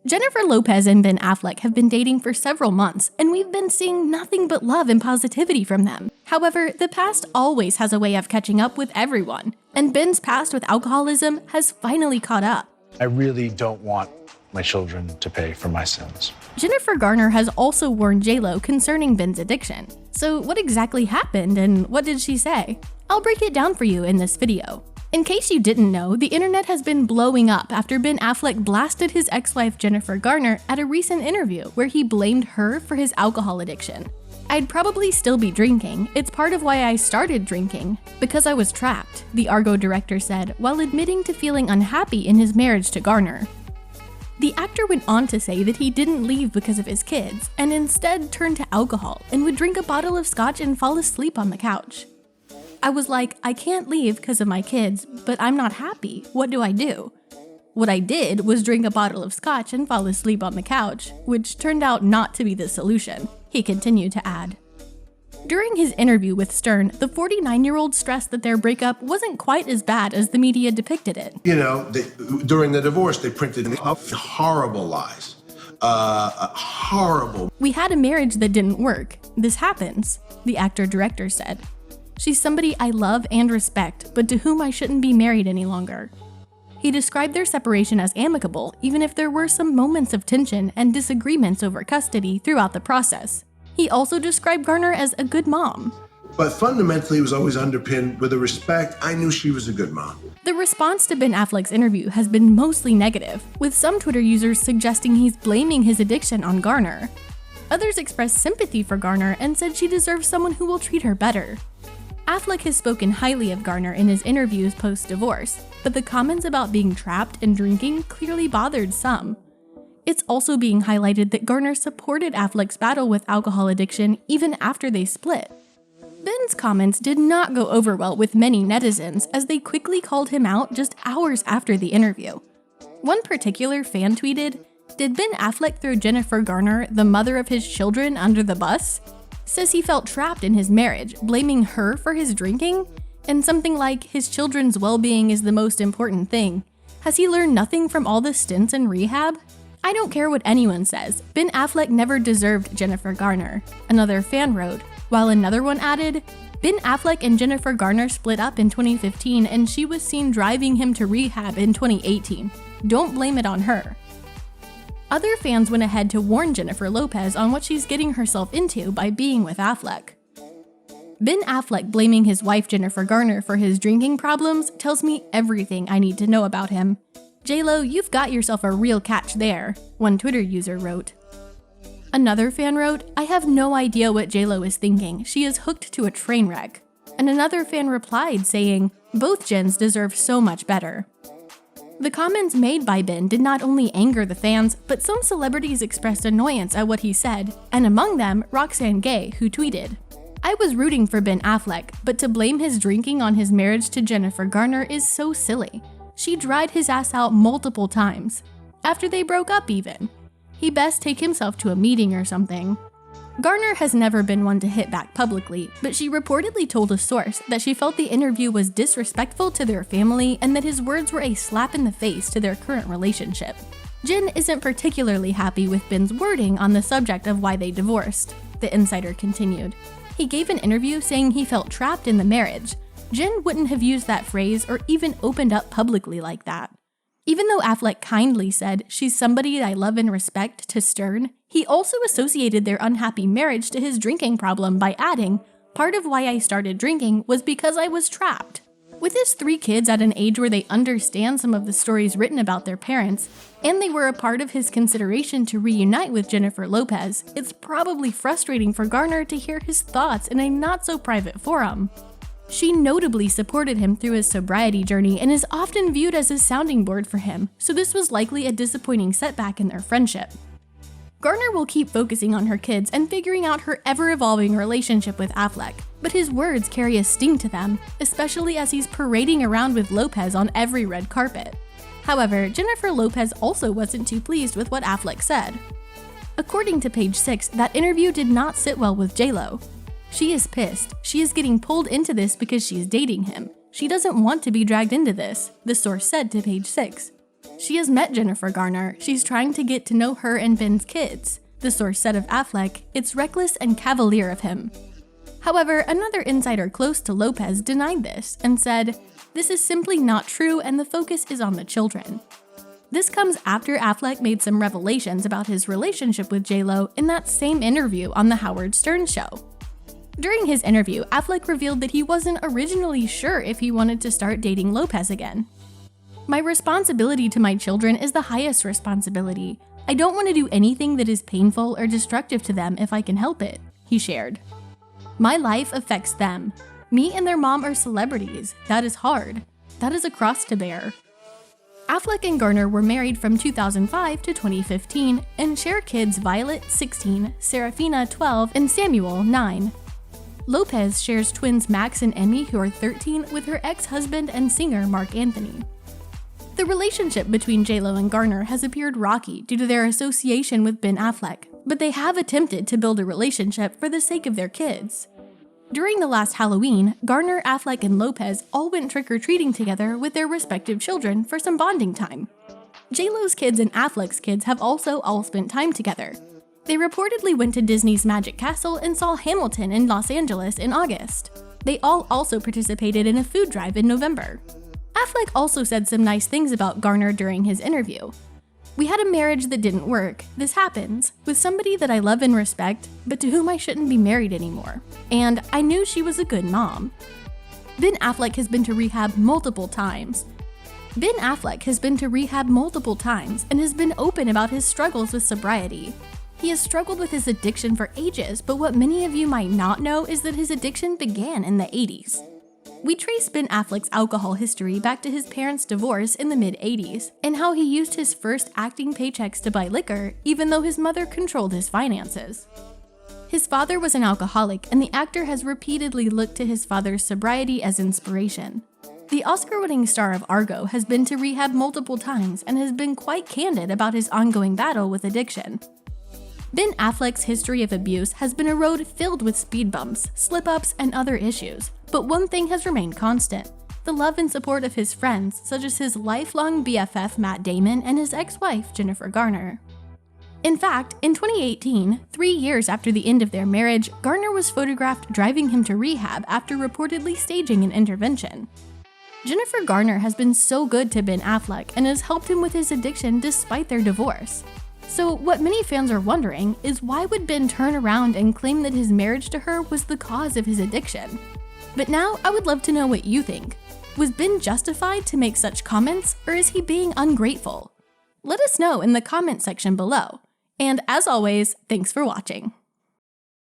Jennifer Lopez and Ben Affleck have been dating for several months, and we've been seeing nothing but love and positivity from them. However, the past always has a way of catching up with everyone, and Ben's past with alcoholism has finally caught up. I really don't want my children to pay for my sins. Jennifer Garner has also warned J.Lo concerning Ben's addiction. So what exactly happened, and what did she say? I'll break it down for you in this video. In case you didn't know, the internet has been blowing up after Ben Affleck blasted his ex-wife Jennifer Garner at a recent interview where he blamed her for his alcohol addiction. I'd probably still be drinking. It's part of why I started drinking. Because I was trapped, the Argo director said, while admitting to feeling unhappy in his marriage to Garner. The actor went on to say that he didn't leave because of his kids, and instead turned to alcohol and would drink a bottle of scotch and fall asleep on the couch. I was like, I can't leave because of my kids, but I'm not happy. What do I do? What I did was drink a bottle of scotch and fall asleep on the couch, which turned out not to be the solution, he continued to add. During his interview with Stern, the 49-year-old stressed that their breakup wasn't quite as bad as the media depicted it. You know, during the divorce, they printed up horrible lies. Horrible. We had a marriage that didn't work. This happens, the actor-director said. She's somebody I love and respect, but to whom I shouldn't be married any longer. He described their separation as amicable, even if there were some moments of tension and disagreements over custody throughout the process. He also described Garner as a good mom. But fundamentally, it was always underpinned with a respect. I knew she was a good mom. The response to Ben Affleck's interview has been mostly negative, with some Twitter users suggesting he's blaming his addiction on Garner. Others expressed sympathy for Garner and said she deserves someone who will treat her better. Affleck has spoken highly of Garner in his interviews post-divorce, but the comments about being trapped and drinking clearly bothered some. It's also being highlighted that Garner supported Affleck's battle with alcohol addiction even after they split. Ben's comments did not go over well with many netizens, as they quickly called him out just hours after the interview. One particular fan tweeted, "Did Ben Affleck throw Jennifer Garner, the mother of his children, under the bus?" Says he felt trapped in his marriage, blaming her for his drinking, and something like his children's well-being is the most important thing. Has he learned nothing from all the stints in rehab? I don't care what anyone says, Ben Affleck never deserved Jennifer Garner, another fan wrote, while another one added, Ben Affleck and Jennifer Garner split up in 2015 and she was seen driving him to rehab in 2018. Don't blame it on her. Other fans went ahead to warn Jennifer Lopez on what she's getting herself into by being with Affleck. Ben Affleck blaming his wife Jennifer Garner for his drinking problems tells me everything I need to know about him. J.Lo, you've got yourself a real catch there, one Twitter user wrote. Another fan wrote, I have no idea what J.Lo is thinking, she is hooked to a train wreck. And another fan replied saying, both Jens deserve so much better. The comments made by Ben did not only anger the fans, but some celebrities expressed annoyance at what he said, and among them, Roxanne Gay, who tweeted, I was rooting for Ben Affleck, but to blame his drinking on his marriage to Jennifer Garner is so silly. She dried his ass out multiple times. After they broke up even. He best take himself to a meeting or something. Garner has never been one to hit back publicly, but she reportedly told a source that she felt the interview was disrespectful to their family and that his words were a slap in the face to their current relationship. Jen isn't particularly happy with Ben's wording on the subject of why they divorced, the insider continued. He gave an interview saying he felt trapped in the marriage. Jen wouldn't have used that phrase or even opened up publicly like that. Even though Affleck kindly said, she's somebody I love and respect to Stern, he also associated their unhappy marriage to his drinking problem by adding, part of why I started drinking was because I was trapped. With his 3 kids at an age where they understand some of the stories written about their parents, and they were a part of his consideration to reunite with Jennifer Lopez, it's probably frustrating for Garner to hear his thoughts in a not-so-private forum. She notably supported him through his sobriety journey and is often viewed as a sounding board for him, so this was likely a disappointing setback in their friendship. Garner will keep focusing on her kids and figuring out her ever-evolving relationship with Affleck, but his words carry a sting to them, especially as he's parading around with Lopez on every red carpet. However, Jennifer Lopez also wasn't too pleased with what Affleck said. According to Page 6, that interview did not sit well with J.Lo. She is pissed. She is getting pulled into this because she's dating him. She doesn't want to be dragged into this, the source said to Page 6. She has met Jennifer Garner. She's trying to get to know her and Ben's kids. The source said of Affleck, "It's reckless and cavalier of him." However, another insider close to Lopez denied this and said, "This is simply not true and the focus is on the children." This comes after Affleck made some revelations about his relationship with J.Lo in that same interview on The Howard Stern Show. During his interview, Affleck revealed that he wasn't originally sure if he wanted to start dating Lopez again. "My responsibility to my children is the highest responsibility. I don't want to do anything that is painful or destructive to them if I can help it," he shared. "My life affects them. Me and their mom are celebrities. That is hard. That is a cross to bear." Affleck and Garner were married from 2005 to 2015 and share kids Violet, 16, Serafina, 12, and Samuel, 9. Lopez shares twins Max and Emmy, who are 13, with her ex-husband and singer Mark Anthony. The relationship between J.Lo and Garner has appeared rocky due to their association with Ben Affleck, but they have attempted to build a relationship for the sake of their kids. During the last Halloween, Garner, Affleck, and Lopez all went trick-or-treating together with their respective children for some bonding time. J.Lo's kids and Affleck's kids have also all spent time together. They reportedly went to Disney's Magic Castle and saw Hamilton in Los Angeles in August. They all also participated in a food drive in November. Affleck also said some nice things about Garner during his interview. "We had a marriage that didn't work. This happens. With somebody that I love and respect, but to whom I shouldn't be married anymore. And I knew she was a good mom." Ben Affleck has been to rehab multiple times. and has been open about his struggles with sobriety. He has struggled with his addiction for ages, but what many of you might not know is that his addiction began in the 80s. We trace Ben Affleck's alcohol history back to his parents' divorce in the mid-80s, and how he used his first acting paychecks to buy liquor, even though his mother controlled his finances. His father was an alcoholic, and the actor has repeatedly looked to his father's sobriety as inspiration. The Oscar-winning star of Argo has been to rehab multiple times and has been quite candid about his ongoing battle with addiction. Ben Affleck's history of abuse has been a road filled with speed bumps, slip-ups, and other issues, but one thing has remained constant: the love and support of his friends, such as his lifelong BFF Matt Damon and his ex-wife Jennifer Garner. In fact, in 2018, 3 years after the end of their marriage, Garner was photographed driving him to rehab after reportedly staging an intervention. Jennifer Garner has been so good to Ben Affleck and has helped him with his addiction despite their divorce. So what many fans are wondering is, why would Ben turn around and claim that his marriage to her was the cause of his addiction? But now I would love to know what you think. Was Ben justified to make such comments, or is he being ungrateful? Let us know in the comment section below. And as always, thanks for watching.